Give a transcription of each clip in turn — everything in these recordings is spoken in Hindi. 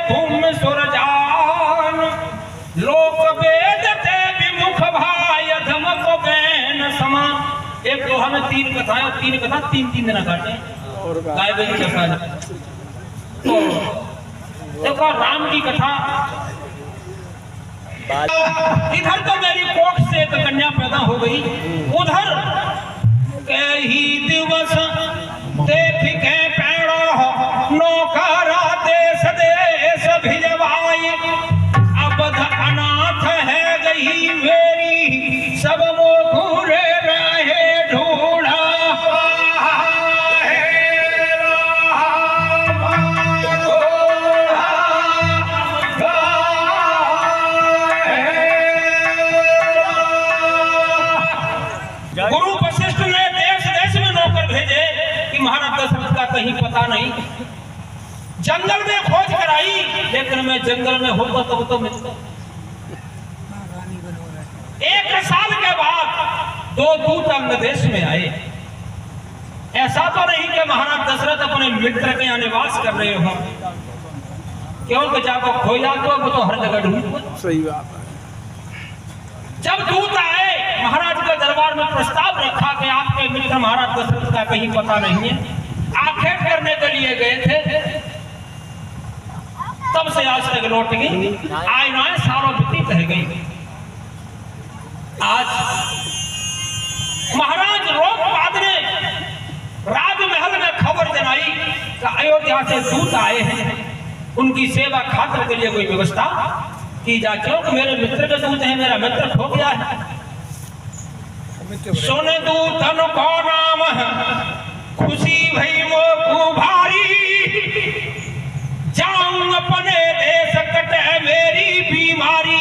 भूमि सुरजान, लोक वेद ते विमुख भाई अधम को बैन समा। एक दोहा में 3 कथाएं और 3 कथा 3 दिन काटे गाय बलि कथा। तो देखो राम की कथा, इधर तो मेरी कोख से एक कन्या पैदा हो गई, उधर कई दिवस देख के पेड़ो नौकरा देश देश भिजवाई। अबध अनाथ है गई मेरी, सब मोघुरे रहे ढूंढा। गुरु वशिष्ठ ने देश देश में नौकर भेजे कि महाराज दशरथ का कहीं पता नहीं। जंगल में खोज कराई, लेकिन मैं जंगल में होता तब तो मिलता। 1 साल के बाद 2 दूत अंग देश में आए। ऐसा तो नहीं कि महाराज दशरथ अपने मित्र के यहाँ निवास कर रहे हो, क्योंकि जब खो जाते वो तो हर जगह ढूंढ। सही बात है। जब दूत आए, महाराज के दरबार में प्रस्ताव रखा कि आपके मित्र महाराज दशरथ का कहीं पता नहीं है, आखेट करने के लिए गए थे, तब से आज तक लौट गई। आयनाएं सालों बीती रह गई। आज महाराज रोमपाद ने राजमहल में खबर जनाई कि अयोध्या से दूत आए हैं, उनकी सेवा खातिर के लिए कोई व्यवस्था की जा, क्योंकि मेरे मित्र के दूत हैं, मेरा मित्र खो गया है। सुन दूतन को नाम है, खुशी भई मोकू भारी, जाऊं अपने देश कटे मेरी बीमारी।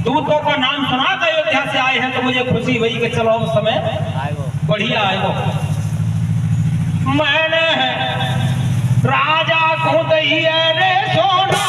दूतों का नाम सुना था अयोध्या से आए हैं, तो मुझे खुशी हुई कि चलो उस समय बढ़िया आए वो। मैंने राजा को दहिया रे सोना,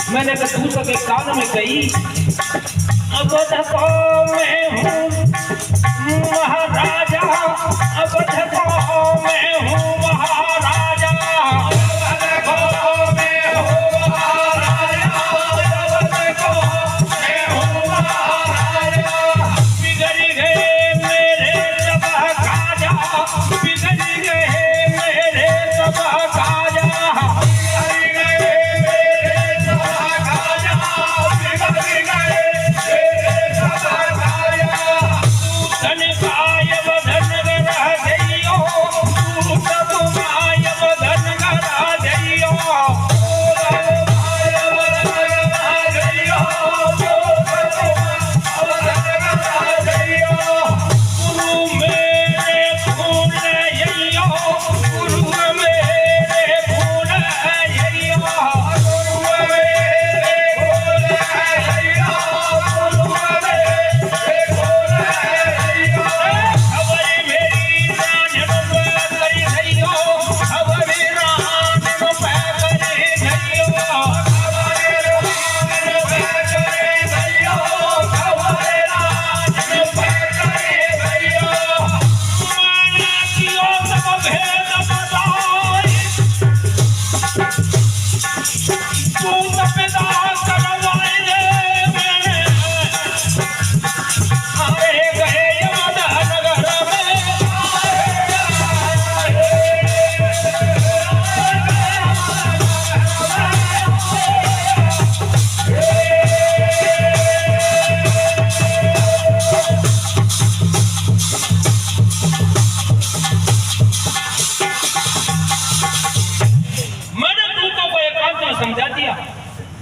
मैंने दूसरे के कान में कही, अब देखो मैं हूँ महाराजा, अब देखो मैं हूँ महाराजा, अब देखो मैं हूँ महाराजा, अब देखो मैं हूँ महाराजा। बिगड़ गए मेरे सब काजा, बिगड़ गए मेरे सब काजा,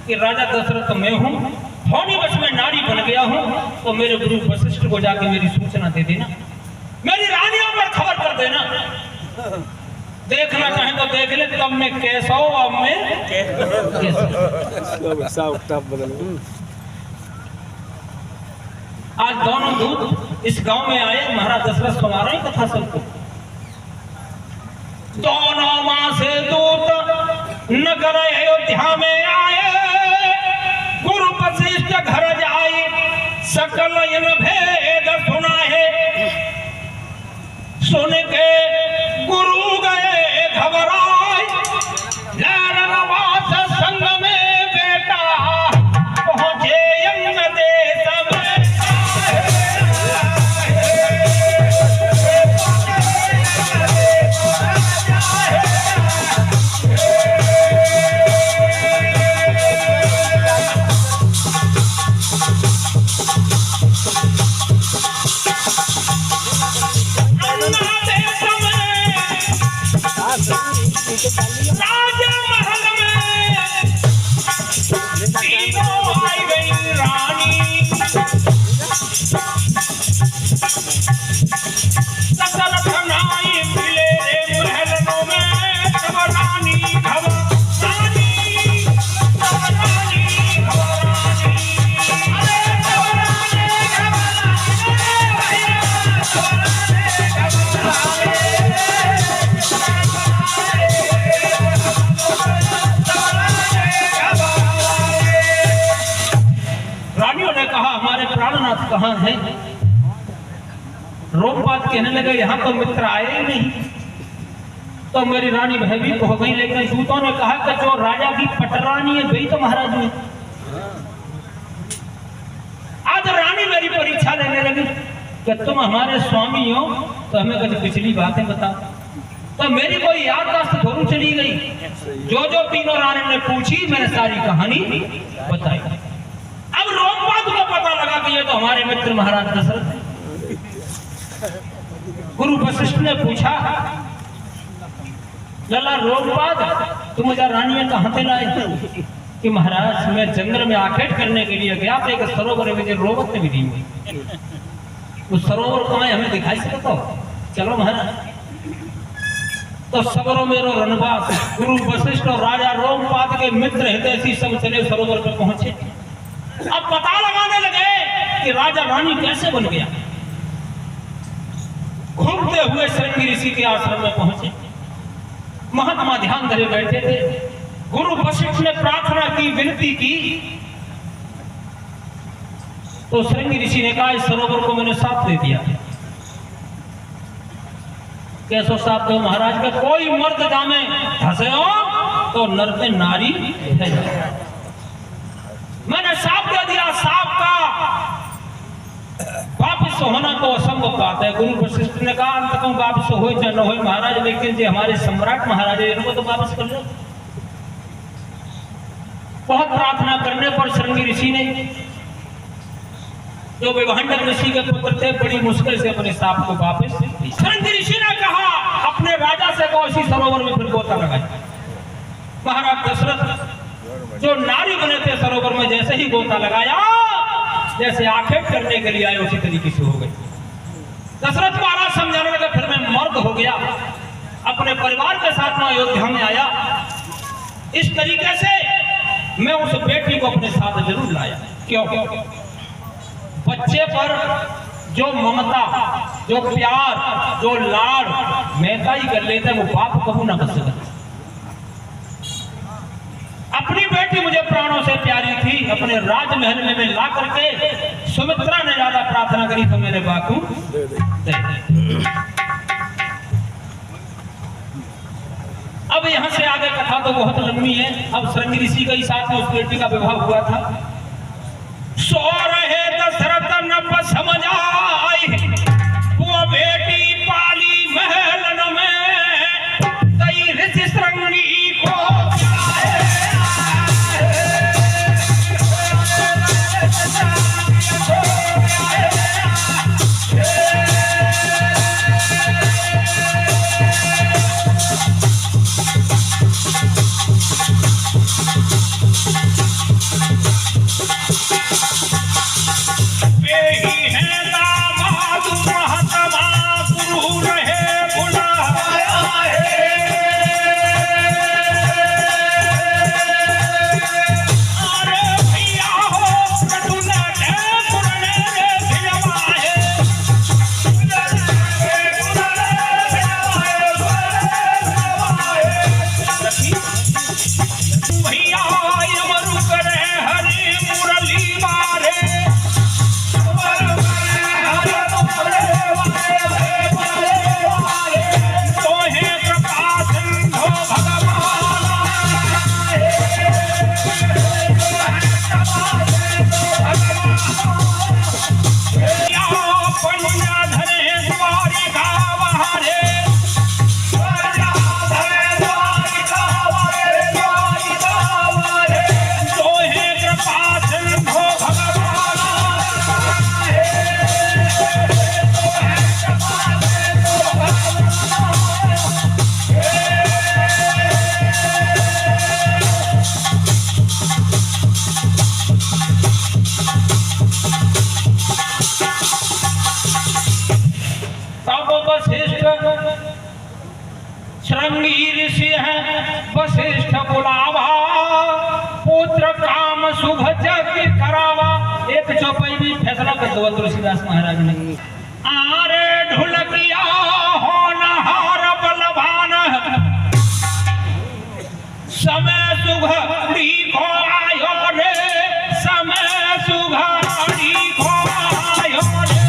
कि राजा दशरथ मैं हूँ, थोड़ी बस मैं नारी बन गया हूँ, तो मेरे गुरु वशिष्ठ को जाके मेरी सूचना दे देना, मेरी रानियों पर खबर कर देना। देखना चाहे तो देख ले, तब मैं कैसा हूँ, अब मैं आज दोनों दूत इस गांव में आए, महाराज दशरथ सुना रहे हैं कथा सबको। दोनों मां से दूत नगर अयोध्या में आए, गुरु वशिष्ठ घर जाए, सकल इन भेद सुना है। सुन के गुरु गए घबराए, नवास संग में बेटा पहुंचे यज्ञ देश में। राजा महल में तीनों आई गई रानी, दशरथ नाई मिले महलों में, घबरानी घबरानी घबरानी घबरानी, अरे घबरानी प्राणनाथ कहाँ है? रोमपाद कहने लगे यहाँ तो मित्र आए ही नहीं। तो मेरी रानी भयभीत हो गई, लेकिन दूतों ने कहा कि जो राजा की पटरानी है वही तो महाराज है। आज रानी मेरी परीक्षा लेने लगी कि तुम हमारे स्वामी हो, तो हमें कुछ पिछली बातें बताओ। तो मेरी कोई याददाश्त थोड़ी चली गई, जो जो तीनों रानी ने पूछी मैंने सारी कहानी बताई। अब रोमपाद को पता लगा कि ये तो हमारे मित्र महाराज दशरथ हैं। गुरु वशिष्ठ ने पूछा, लला रोमपाद तुम मुझे रानियां कहां से लाए? कि महाराज मैं जंगल में आखेट करने के लिए गया, एक सरोवर में रोवत ने विधि हुई, वो सरोवर कहाँ हमें दिखाई सकता हो? चलो महाराज। तो सबरो मेरो रणवास, गुरु वशिष्ठ और राजा रोमपाद के मित्र हितैषी सब चले सरोवर पर पहुंचे। अब पता लगाने लगे कि राजा रानी कैसे बन गया। घूमते हुए श्रृंगी ऋषि के आश्रम में पहुंचे, महात्मा ध्यान धरे बैठे थे। गुरु वशिष्ठ ने प्रार्थना की, विनती की, तो श्रृंगी ऋषि ने कहा इस सरोवर को मैंने साफ दे दिया। कैसो साफ दो महाराज? का कोई मर्द जामे धसे हो तो नर पे नारी है। मैंने साफ दे दिया। साफ का वापिस होना तो असंभव बात है। गुरु वशिष्ठ ने कहा अंत को वापिस हो चाहे न हो महाराज, लेकिन जो हमारे सम्राट महाराज है इनको तो वापस कर लो। बहुत प्रार्थना करने पर श्रृंगी ऋषि ने, जो विभांडक ऋषि के पुत्र थे, बड़ी मुश्किल से अपने साप को वापस। श्रृंगी ऋषि ने कहा अपने राजा से को इसी सरोवर में फिर गोता लगाए। महाराज दशरथ जो नारी बने थे सरोवर में, जैसे ही गोता लगाया, जैसे आखेट करने के लिए आए उसी तरीके से हो गए। दशरथ महाराज समझाने लगे फिर मैं मर्द हो गया, अपने परिवार के साथ में अयोध्या में आया। इस तरीके से मैं उस बेटी को अपने साथ जरूर लाया। क्यों? बच्चे पर जो ममता, जो प्यार, जो लाड़ मेहता ही कर लेते हैं, वो बाप कबू ना कर सकता। अपनी बेटी मुझे प्राणों से प्यारी थी, अपने राजमहल में मैं ला करके सुमित्रा ने ज्यादा प्रार्थना करी तो मेरे बापू दे। अब यहाँ से आगे कथा तो बहुत लंबी है। अब श्रृंगी ऋषि के साथ में उस बेटी का विवाह हुआ था। सो रहे दशरथ न समझ आए, वो बेटी पाली महलन में, कई ऋषि श्रृंगी को श्रृंगी ऋषि है वशिष्ठ बुलावा, पुत्र काम शुभ जग करावा। एक चौपाई भी फैसला कर दो तुलसीदास महाराज ने। आरे ढुलकिया होनहार बलवान, समय सुघड़ी को आयो रे, समय सुघड़ी को आयो रे।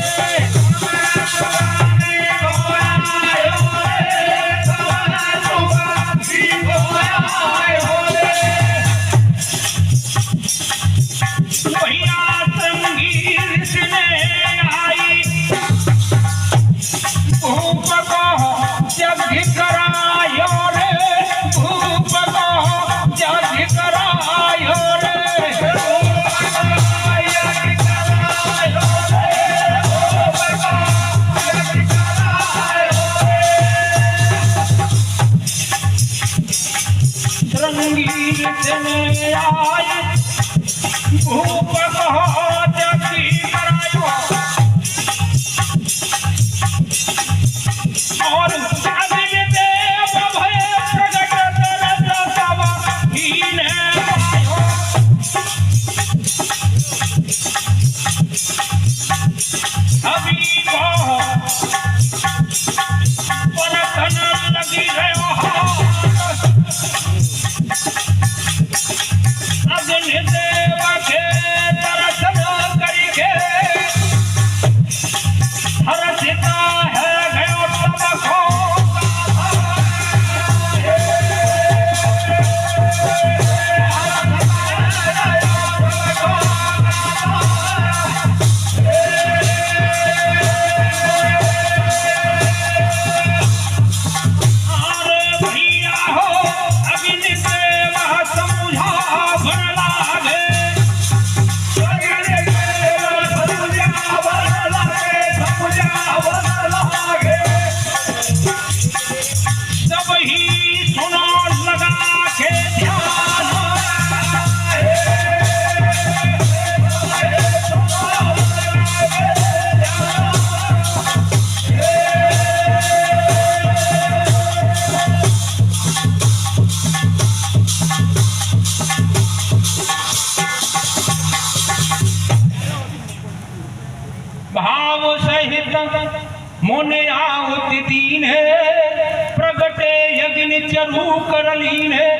मोने आहुति दीन है, प्रगटे यज्ञ चरु करलीन है।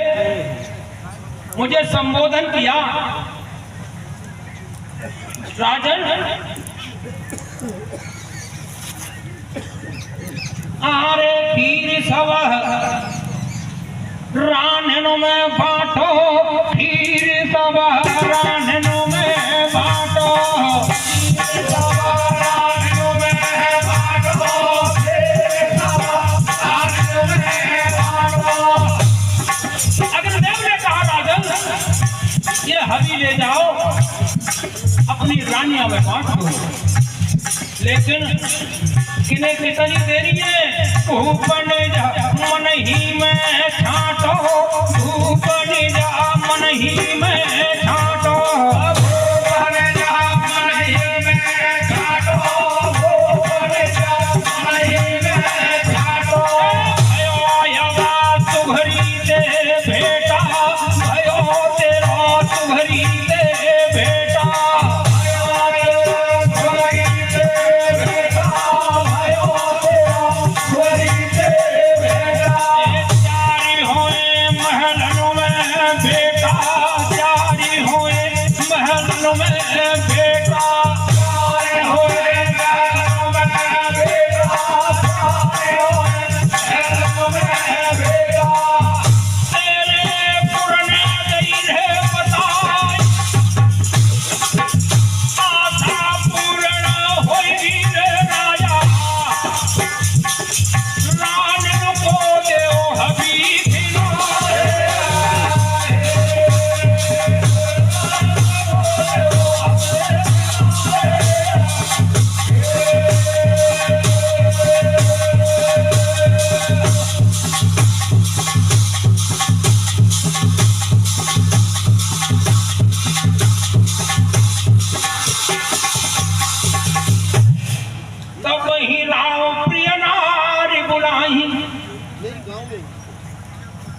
मुझे संबोधन किया राजन, आरे पीर सवह रानों में बांटो खीर सब, रानों में बांटो रानों में बांटो खीर सब, रानों में बांटो। अग्निदेव ने कहा राजन ये हवि ले जाओ अपनी रानियों में बांट दो, लेकिन किन्हें कितनी देरी है? धूप ने जा मन ही में छांटो, धूप ने जा मन ही में छांटो, धूप ने जा मन ही में छांटो, धूप ने जा मन ही में छांटो। भयो आया तुघरी दे बेटा, भयो तेरा तुघरी दे बेटा,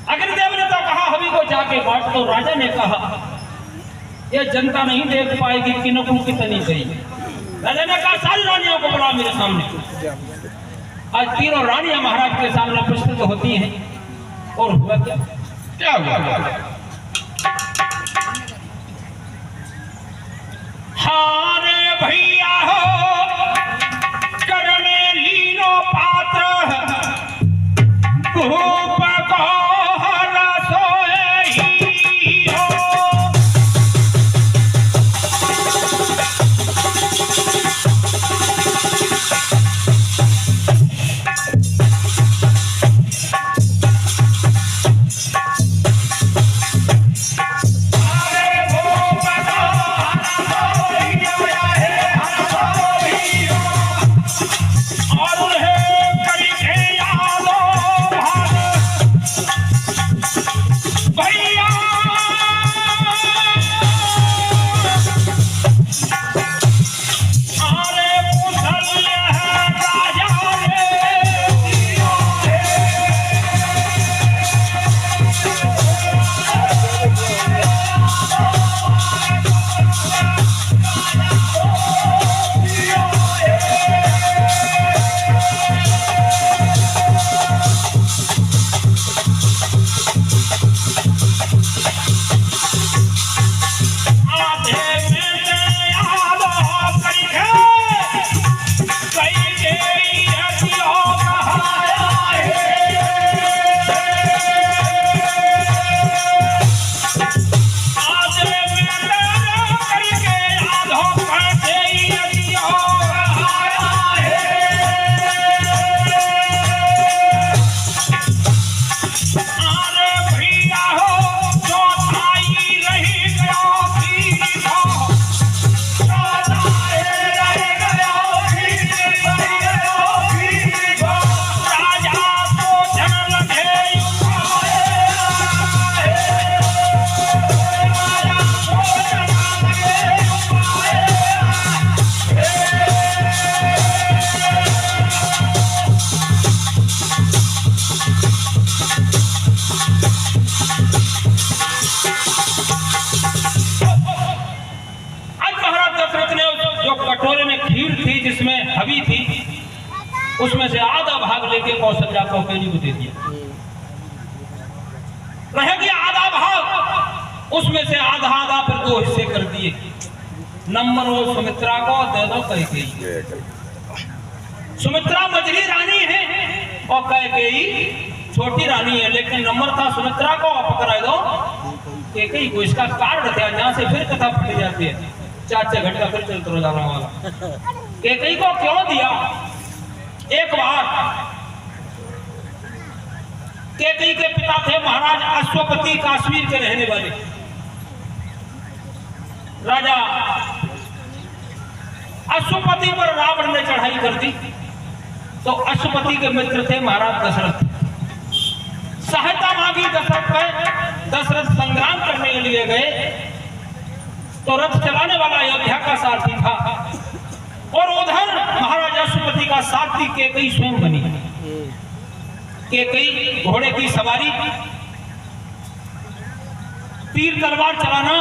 अग्निदेव ने तो कहा हवि को जाके बांट दो। राजा ने कहा ये जनता नहीं देख पाएगी किनको कितनी गई। राजा ने कहा सारी रानियों को बुला मेरे सामने। आज तीनों रानियां महाराज के सामने प्रस्तुत होती हैं। और हुआ क्या? क्या हुआ? हारे भैया हो करने लीनो पात्र भूप को उसमें से आधा भाग लेके कौशल्या को पेड़ी को दे दिया। रह गया आधा भाग, उसमें से आधा आधा फिर दो हिस्से कर दिए। नंबर वो सुमित्रा को दे दो कैकेयी। सुमित्रा मझली रानी है और कैकेयी छोटी रानी है, लेकिन नंबर था सुमित्रा को पकड़ा दो कैकेयी को, इसका कार्ड था। यहाँ से फिर कथा फट जाती है, 4 घंटे का फिर चलते रहो जाना वाला। कैकेयी को क्यों दिया? एक बार कैकेयी के पिता थे महाराज अश्वपति, कश्मीर के रहने वाले राजा। अश्वपति पर रावण ने चढ़ाई कर दी, तो अश्वपति के मित्र थे महाराज दशरथ। सहायता मांगी दशरथ पे, दशरथ संग्राम करने के लिए गए, तो रथ चलाने वाला अयोध्या का सारथी था, और उधर महाराज अश्वपति का सारथी कैकेयी स्वयं बनी। कैकेयी घोड़े की सवारी, तीर तलवार चलाना,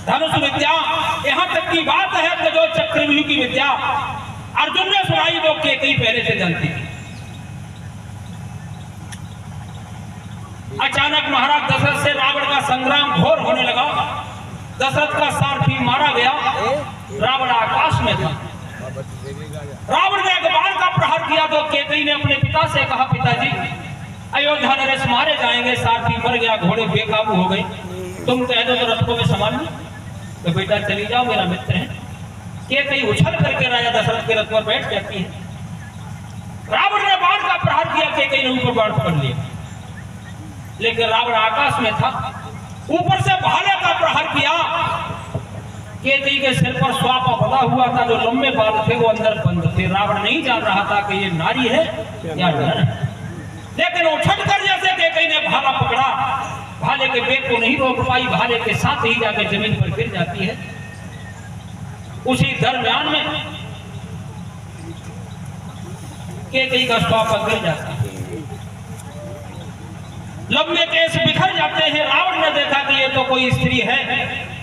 धनुष विद्या, यहां तक की बात है कि जो चक्रव्यूह की विद्या अर्जुन ने सुनाई वो कैकेयी पहले से जानती थी। अचानक महाराज दशरथ से रावण का संग्राम घोर होने लगा। दशरथ का सारथी मारा गया, रावण आकाश में था। रावण ने एक बाण का प्रहार किया तो कैकेयी ने अपने पिता से कहा, पिताजी अयोध्या नरेश मारे जाएंगे, सारथी मर गया, घोड़े बेकाबू हो गए, तुम कह दो तो रथ को मैं संभाल लूं। तो बेटा चली जाओ, मेरा मित्र है। कैकेयी उछल करके राजा दशरथ के रथ पर बैठ जाती है। रावण ने बाण का प्रहार किया, कैकेयी ने ऊपर बाण पकड़ लिया, लेकिन रावण आकाश में था, ऊपर से भाले का प्रहार किया। कैकेयी के सिर पर स्वापा बंधा हुआ था, जो लंबे बाल थे वो अंदर बंद थे। रावण नहीं जान रहा था कि ये नारी है या नर है, लेकिन उछल कर जैसे कैकेयी ने भाला पकड़ा, भाले के बेग को नहीं रोक पाई, भाले के साथ ही जाकर जमीन पर गिर जाती है। उसी दरमियान में कैकेयी का स्वापा गिर जाता है, लंबे केस बिखर जाते हैं। रावण ने देखा कि ये तो कोई स्त्री है,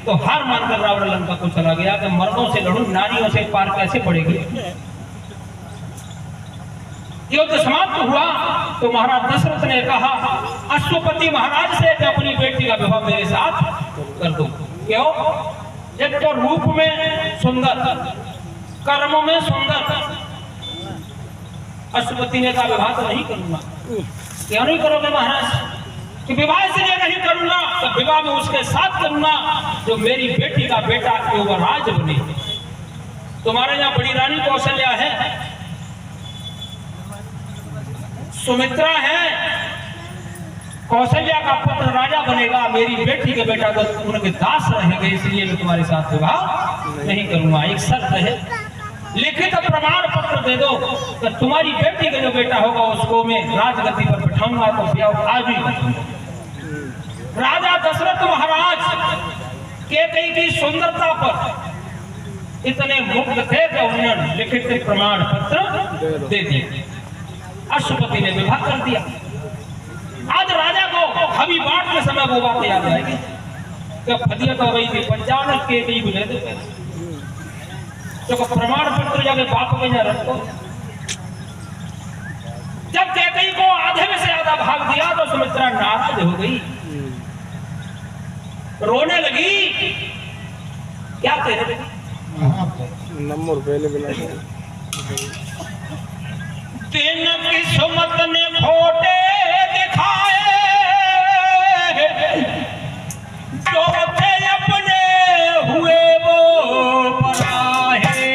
तो हार मानकर रावण लंका को चला गया कि मर्दों से लड़ूं, नारियों से पार कैसे पड़ेगी। युद्ध समाप्त हुआ तो महाराज दशरथ ने कहा अश्वपति महाराज से कि अपनी बेटी का विवाह मेरे साथ कर दो। क्यों? एक तो रूप में सुंदर, कर्म में सुंदर। अश्वपति ने कहा विवाह तो नहीं करूंगा। क्यों नहीं करोगे महाराज? कि विवाह इसलिए नहीं करूंगा तो विवाह में उसके साथ करूंगा जो मेरी बेटी का बेटा युवराज बने। तुम्हारे यहाँ बड़ी रानी कौशल्या है, सुमित्रा है, कौशल्या का पुत्र राजा बनेगा, मेरी बेटी के बेटा तो उनके दास रहेंगे, इसलिए मैं तुम्हारे साथ विवाह नहीं करूंगा। एक शर्त है, लिखित प्रमाण पत्र दे दो तो तुम्हारी बेटी का जो बेटा होगा उसको मैं राजगद्दी पर बिठाऊंगा, तो ब्याह आज ही करूंगा। राजा दशरथ महाराज कैकेयी की सुंदरता पर इतने मुग्ध थे कि उन्होंने लिखित प्रमाण पत्र दे दिए। अश्वपति ने विवाह कर दिया। आज राजा को हवी बांट के समय वो बात याद आएगी कि फदियत हो गई थी 55 कैकेयी को दे दे, तो प्रमाण पत्र जाके बाप के यहाँ रखो। जब कैकेयी को आधे में से ज्यादा भाग दिया तो सुमित्रा नाराज हो गई, रोने लगी। क्या कहने लगी? नंबर पहले बिना तेन किस्मत ने खोटे दिखाए, जो थे अपने हुए वो पराए।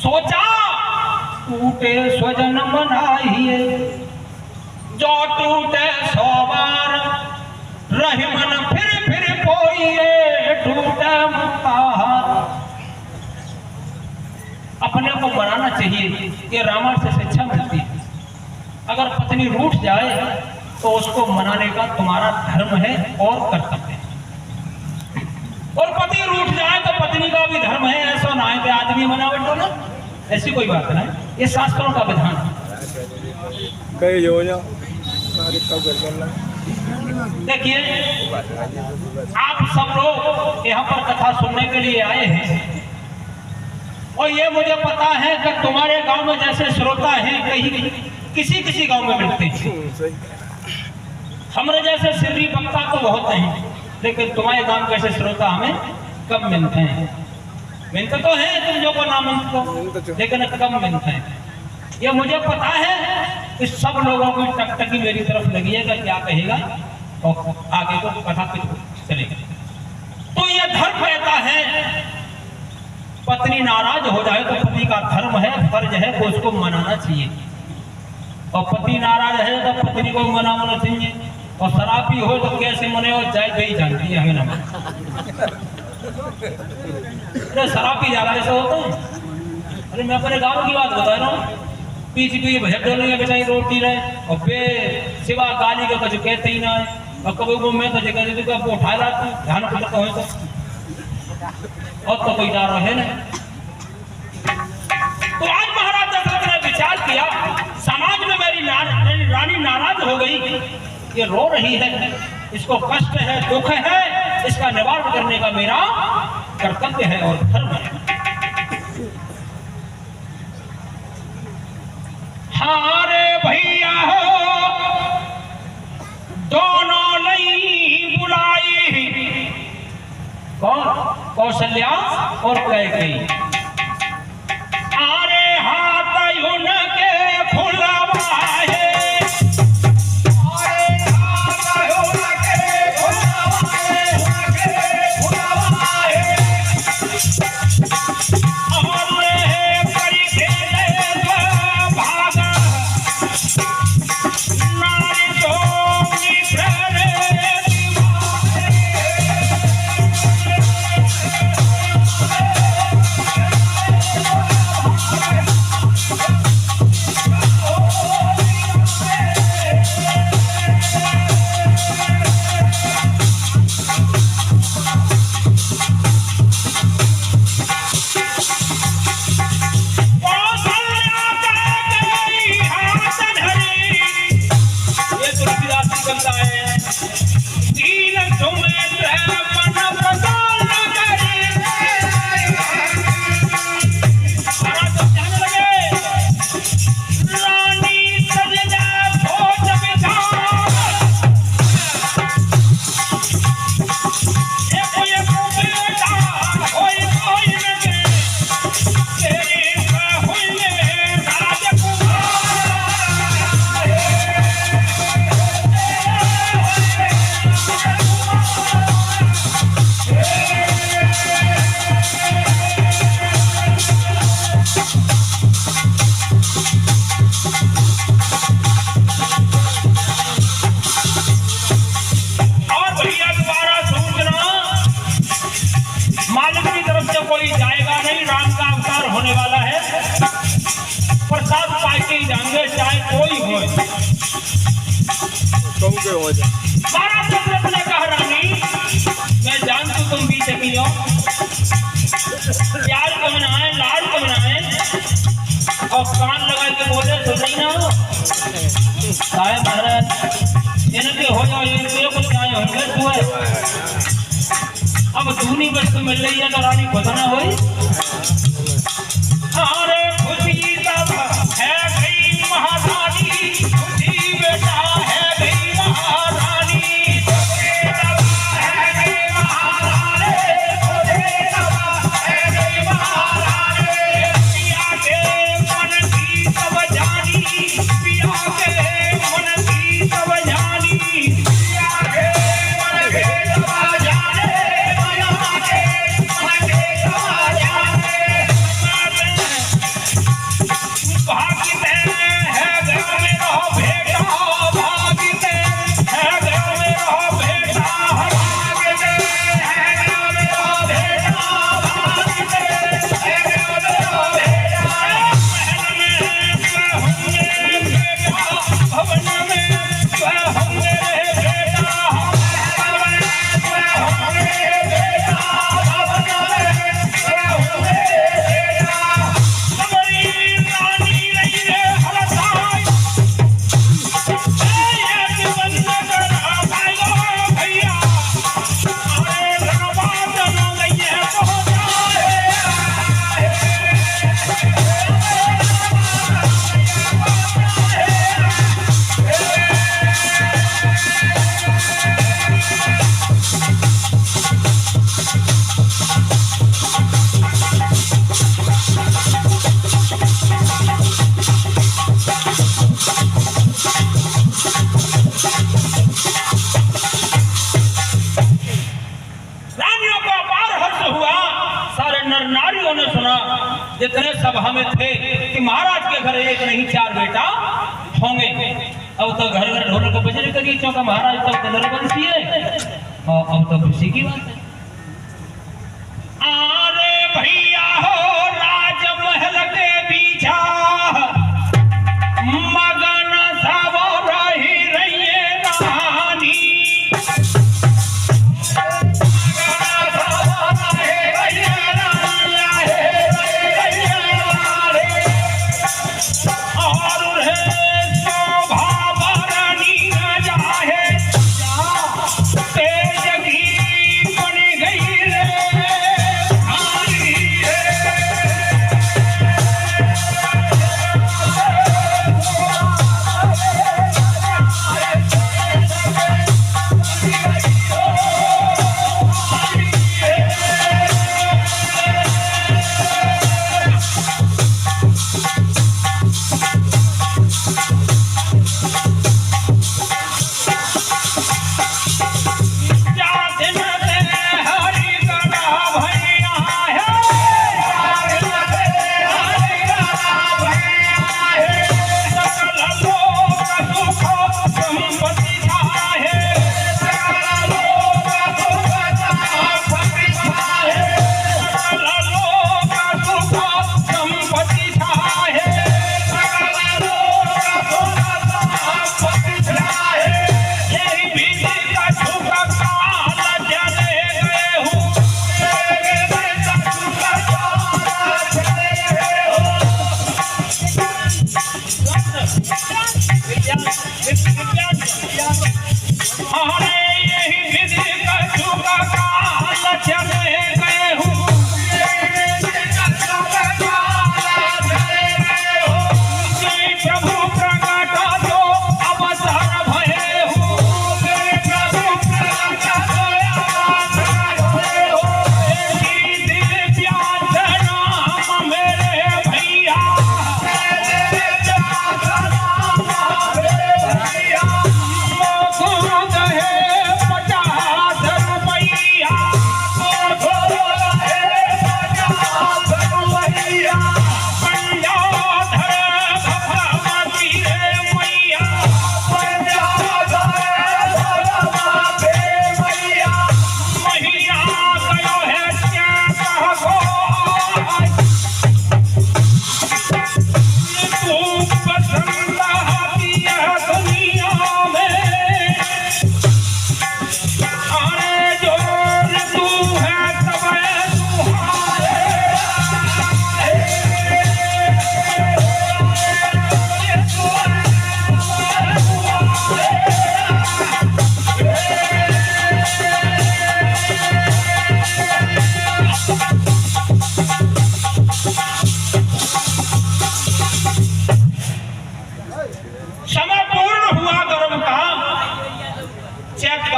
सोचा टूटे स्वजन मनाइए, जो टूटे 100 बार रही मन फिर पोइए, टूटे मुक्ताहार। अपने को मनाना चाहिए, ये रामायण से शिक्षा मिलती है। अगर पत्नी रूठ जाए तो उसको मनाने का तुम्हारा धर्म है और कर्तव्य है, और पति रूठ जाए तो पत्नी का भी धर्म है। ऐसा ना है कि आदमी मना बैठो ना, ऐसी कोई बात नहीं, ये शास्त्रों का विधान है। देखिए, आप सब लोग यहाँ पर कथा सुनने के लिए आए हैं, और ये मुझे पता है कि तुम्हारे गांव में जैसे श्रोता हैं कहीं किसी गांव में मिलते हैं। हमारे जैसे सिर्री वक्ता तो बहुत हैं, लेकिन तुम्हारे गांव कैसे श्रोता हमें कम मिलते हैं। मिलते तो हैं तुम जो को नाम मिलते, लेकिन कम मिलते हैं। ये मुझे पता है कि सब लोगों की टकटकी मेरी तरफ लगी है कि क्या कहेगा और आगे को कथा पे चलेगा। तो ये धर्म कहता है, पत्नी नाराज हो जाए तो पति का धर्म है, फर्ज है कि उसको मनाना चाहिए, और पति नाराज है तो पत्नी को मनाना चाहिए। और शराबी हो तो कैसे मने, और जाए गई जानती है हमें ना। अरे शराबी ज्यादा ऐसा होता है। अरे मैं अपने गांव की बात बता रहा हूँ, पीछे भेड़ बेचारी रोटी रहे, और बे सिवा गाली का कुछ कहते ही ना है। और कभी को मैं तो जगह उठा लाता हूँ, ध्यान रखता हूँ और तो कोई डर है ना। तो आज महाराज दशरथ ने विचार किया, समाज में मेरी रानी नाराज हो गई, ये रो रही है, इसको कष्ट है, दुख है, इसका निवारण करने का मेरा कर्तव्य है और धर्म है। हारे भैया हो दोनों नहीं बुलाई, कौन? कौशल्या और कैकेयी। आरे हाथ उनके खुलवाए, महाराज दशरथ ने कहा, रानी मैं जानती तुम भी सकी हो, प्यार को मनाए, लाड को मनाए, और कान लगा के बोले तो नहीं ना हो। साहेब महाराज इनके हो जाओ, इनके कुछ आए होंगे तू है। अब दूनी वस्तु मिल रही है तो रानी खुद ना हुई। अरे खुशी तब है गई महारानी, खुशी बेटा है गई महारानी, है गई महारानी, है गई महारानी। पिया के मन की सब जानी, पिया के मन की सब जानी, पिया के मन की सब जाने, पिया के मन की सब जाने। सभा में थे कि महाराज के घर एक नहीं 4 बेटा होंगे। अब तो घर घर ढोलक को बजने लगी, क्योंकि महाराज तो नरवंशी है और अब तो खुशी की बात है। अरे भैया हो राजमहल के बीचा मगन सब रही रहिए रानी,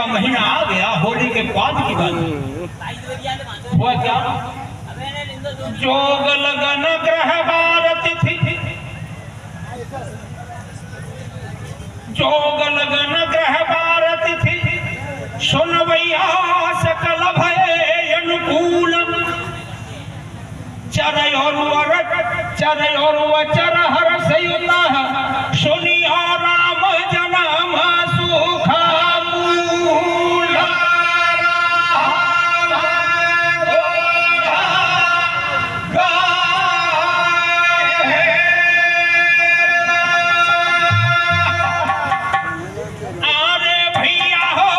महीना आ गया, होली के बाद की बात हुआ क्या? जोग लगन ग्रह भारती थी, जोग लगन ग्रह भारती थी, सुन भैया सकल भय अनुकूल, चर और चर हर सयुता सुनिया राम जन्म सुख मूल। अरे भैया हो,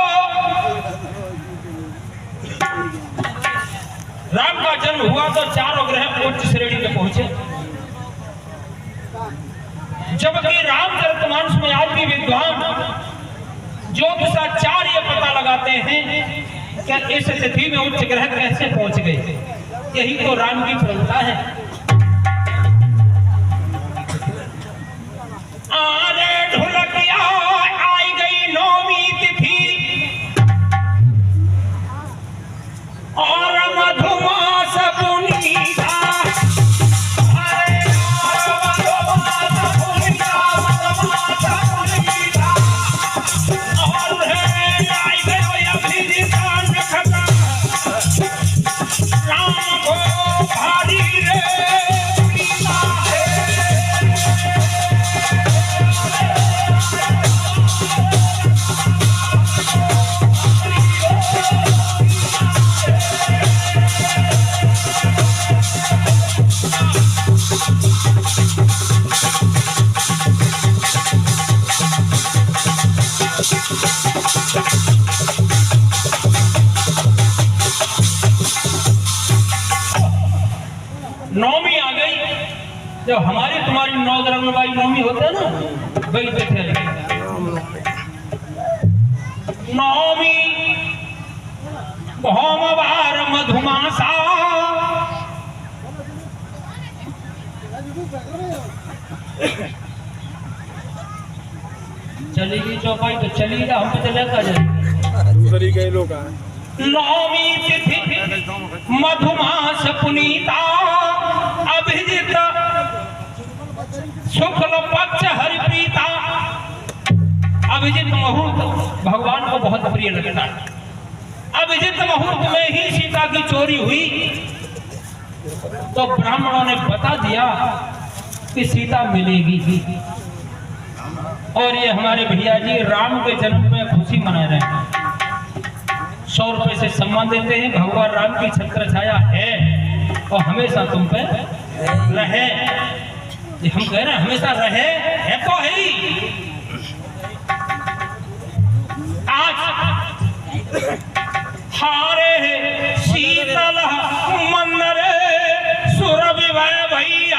राम का जन्म हुआ तो चारों ग्रह उच्च श्रेणी में पहुंचे, जबकि रामचरितमानस में आज भी विद्वान ज्योतिषाचार्य पता लगाते हैं कि इस तिथि में उच्च ग्रह कैसे पहुंच गए। यही तो राम की प्रभुता है। अरे ढोलकिया आई गई नौमी तिथि और मधुमास पुनीता, राम को भारी रे रामनवमी होते है ना, वही बैठे नवमी भौमवार मधुमासा चलेगी चौपाई तो चली जा, हम तो चलेगा दूसरी कई लोग नवमी तिथि मधुमास पुनीता अभिजित शुक्ल पक्ष हरिप्रीता। अभिजित मुहूर्त भगवान को बहुत प्रिय लगता है। अभिजित मुहूर्त में ही सीता की चोरी हुई तो ब्राह्मणों ने बता दिया कि सीता मिलेगी। और ये हमारे भैया जी राम के जन्म में खुशी मना रहे हैं, 100 रुपए से सम्मान देते हैं। भगवान राम की छत्र छाया है और हमेशा तुम पे रहे। हम कह रहे हैं हमेशा रहे, है तो है ही। आज हारे शीतल मंदर सुर विभय भैया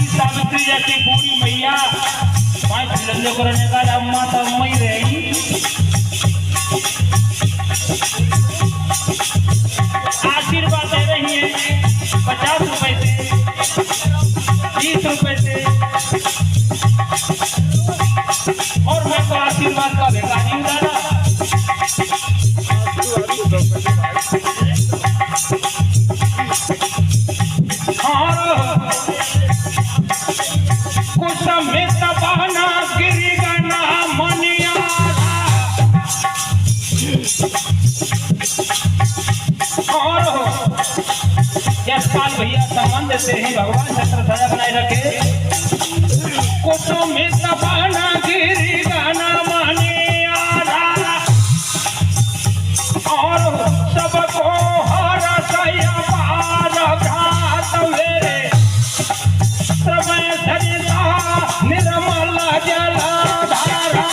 सावित्री जैसी पूरी मैया 5 लल्ले करने का अम्मा तो अम्मा ही रहेगी। आशीर्वाद दे रही है 50 रुपए से, 30 रुपए से, और मैं तो आशीर्वाद का भिखारी हूँ दादा। यशपाल भैया सम्मान देते हैं, भगवान छत्र छाया बनाए रखे। कुसुमित बना गिरी गाना माने आधा और सबको हर सया पार घात मेरे समय धरिता निर्मल जलधारा।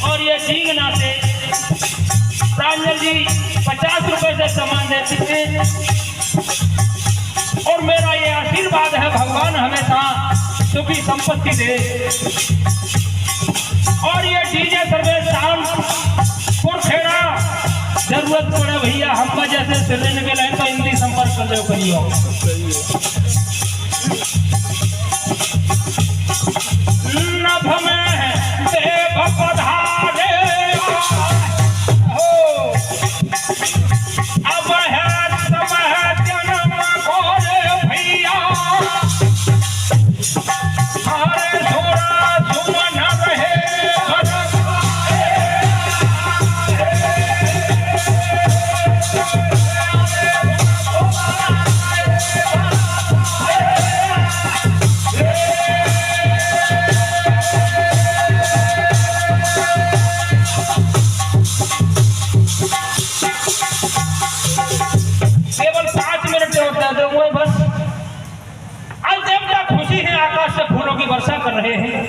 और ये जींगना से प्रांजल जी 50 रुपए से सामान देते थे। और मेरा ये आशीर्वाद है भगवान हमेशा सुखी संपत्ति दे। और ये डीजे सर्विस साउंड पुरखेड़ा, जरूरत पड़े भैया हम जैसे सिलेंडर के लाइन तो हिंदी संपर्क कर लो करियो। नभ में देव पधारे हो, अब है समय जन्म गोरे भैया। हरे धोरा सुमन रहे वर्षा कर रहे हैं।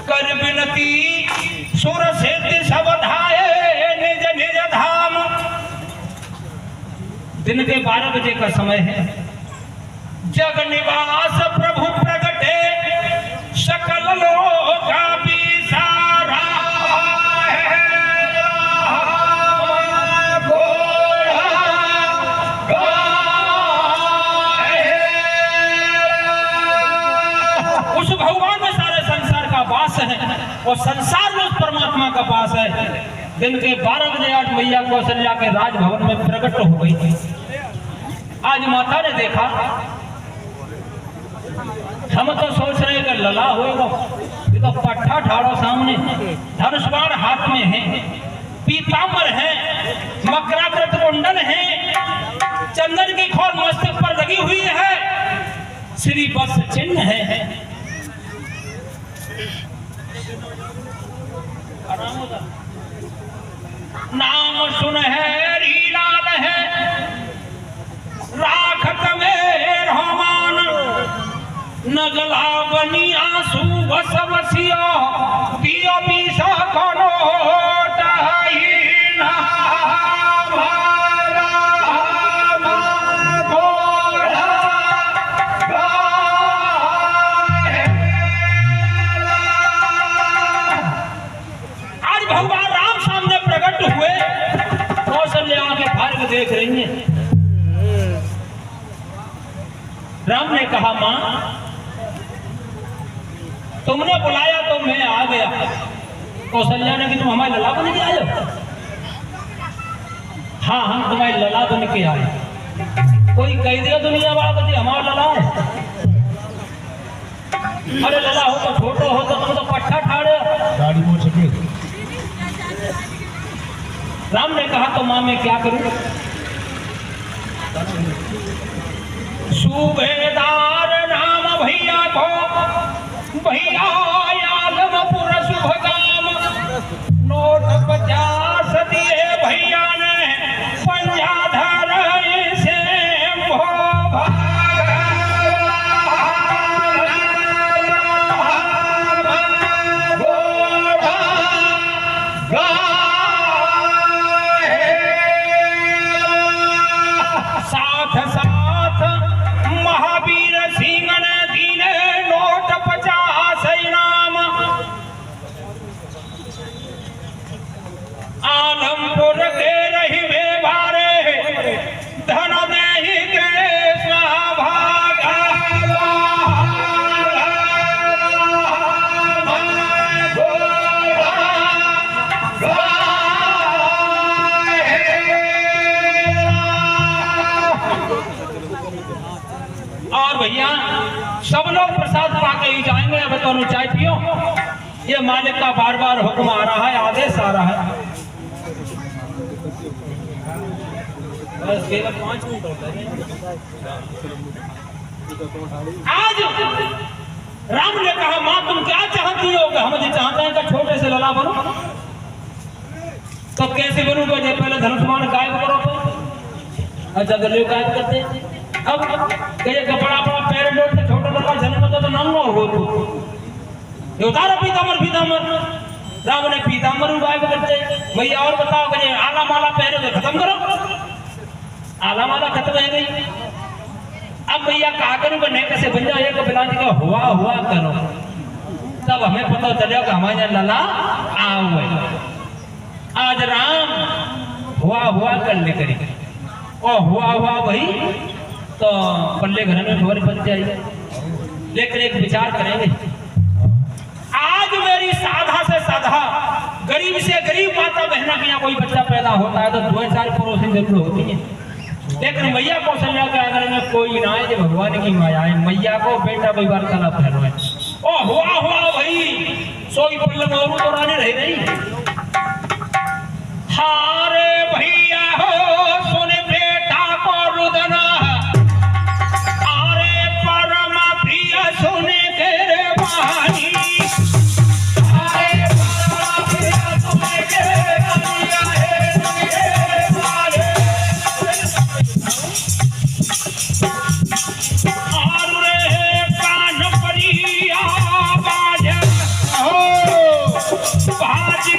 कर विनती सुर सिद्ध सब धाये निज निज धाम। दिन के 12 बजे का समय है। जग निवास प्रभु प्रगटे सकल लोका विसारा उस भगवान में सारे संसार का वास है और संसार में उस परमात्मा का वास है। दिन के 12 बजे आज मैया कौशल्या के राजभवन में प्रकट हो गई थी। आज माता ने देखा, हम तो सोच रहे कि लला होएगा, ये तो पट्टा ठाड़ो सामने, धनुष बाण हाथ में है, पीतांबर है, मकराकृत कुंडल है, चंदन की खोल मस्तक पर लगी हुई है, श्री बस चिन्ह है। नाम सुनहरी लाल है, राखत में रोमान, नगला बनी आंसू बस बसियो, पियो पीसा कोनो टाई ना हमारा गोरा गाए। आज भगवान राम सामने प्रकट हुए, कौशल्या के भाग्य देख रही है। राम ने कहा, मां तुमने बुलाया तो मैं आ गया। कौशल्या ने कि तुम हमारे लला बन के आए हो? हाँ, हम तुम्हारे लला बन के आए। कोई कह दिया दुनिया वाला बच्चे हमारा लला है? अरे लला हो तो छोटो हो तो तुम तो पट्टा ठाड़े। राम ने कहा, तो मां मैं क्या करूं? सूबेदार नाम भैया को, भैया आलमपुर शुभ काम, नोट 50 दिए भैया ने, पंजाधर से साथ साथ महावीर सिंह ने दीने नोट 50 इनाम। आलमपुर के रही बारे धन दे के स्वाभागा। और भैया सब लोग प्रसाद पाके ही जाएंगे। अब दोनों चाय पियो, ये मालिक का बार बार हुक्म आ रहा है, आदेश आ रहा है। बस केवल 5 मिनट होता है। आज राम ने कहा, मां तुम क्या चाहती हो? हम जो चाहते हैं कि छोटे से लला बनो। तो कैसे बनूंगा? जब पहले धनुष्मान गायब करो तो अच्छा गले गायब करते। अब कहे कपड़ा अपना पैर डोट से छोटा लगा जन्म तो नंगो हो तू ये उतारा पीताम्बर। राम ने पीताम्बर गायब करते। भैया और बताओ, कहे आला माला पहरे तो खत्म करो। आला माला खत्म है गई। अब भैया कहा करूं कि नहीं कैसे बन जाए को बिना का हुआ करो, तब हमें पता चलेगा कि हमारे लला आओ। आज राम हुआ कर ले करी और हुआ वही तो पल्ले घर में ढोर बन जाएगी। लेकिन एक विचार करेंगे, आज मेरी साधा से साधा गरीब से गरीब माता बहना के यहाँ कोई बच्चा पैदा होता है तो 2-4 पड़ोसी जरूर होती है। लेकिन मैया कौशल्या के आंगन में कोई ना है जो भगवान की माया है। मैया को बेटा कोई बार कला पहनो है। ओ हुआ भाई सोई पल्ले और तो रानी रही नहीं। हारे भैया हो सुन बेटा को रुदना, आरे परम प्रिय सुन तेरे वाणी। भाजी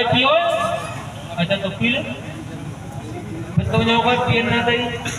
चाय पियो अच्छा तो पी ले फिर तुमने कोई पिए ना दई